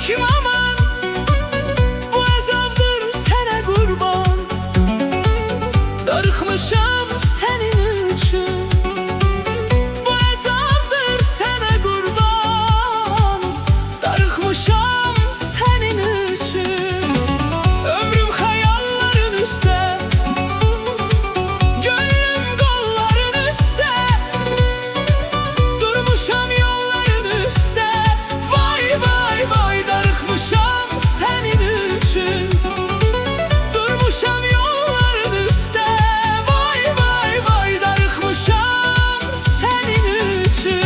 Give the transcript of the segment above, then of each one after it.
kim aman, bu ezavdır sene kurban. Darıxmışam senin üçün, bu ezavdır sene kurban. Darıxmışam senin üçün. Ömrüm hayallerin üstte, gönlüm kolların üstte. Durmuşam yolların üstte. Vay vay vay, darıxmışam senin üçün. Durmuşam yolların üstte. Vay vay vay, darıxmışam senin üçün.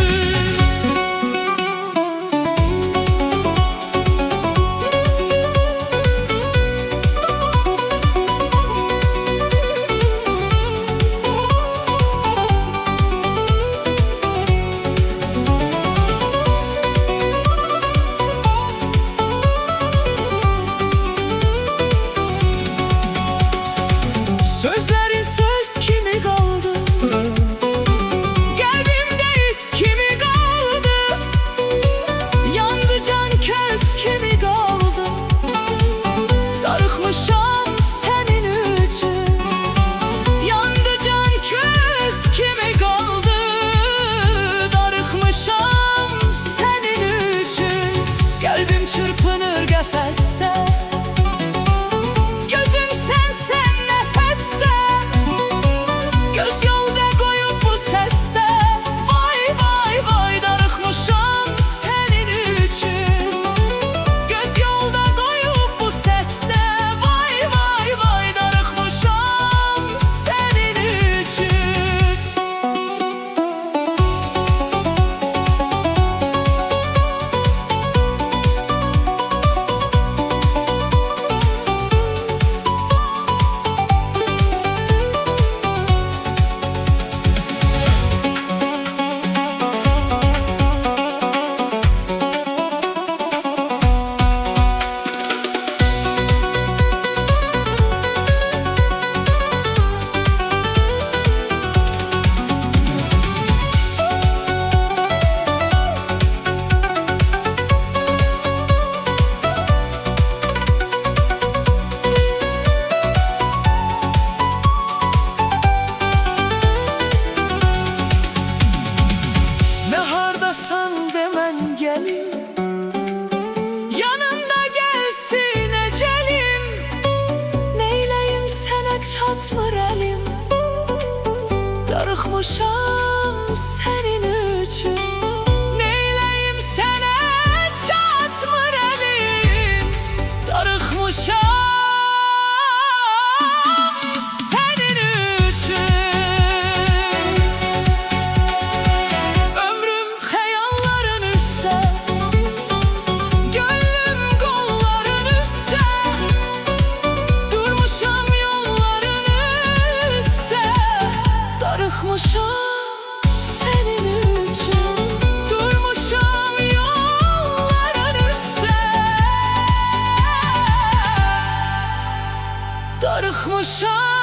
Sözlerin söz kimi kaldı, kalbimde iz kimi kaldı. Yandı can köz kimi kaldı, darıxmışam senin üçün. Yandı can köz kimi kaldı, darıxmışam senin üçün. Kalbim çırpınır qəfəsdə, gözüm sensen nefeste. Göz yolda koyup bu seste. Vay vay vay, darıxmışam senin üçün. Göz yolda koyup bu seste. Vay vay vay, darıxmışam senin üçün. Ne hardasan demen gelim, yanımda gelsin ecelim. Neyleyim sene çatmır elim, darıxmışam senin üçün. Neyleyim sene çatmır elim, darıxmışam senin üçün. Ömrüm hayallerin üstte, gönlüm kolların üstte. Durmuşam yolların üstte, darıxmışam senin üçün. Durmuşam yolların üstte, darıxmışam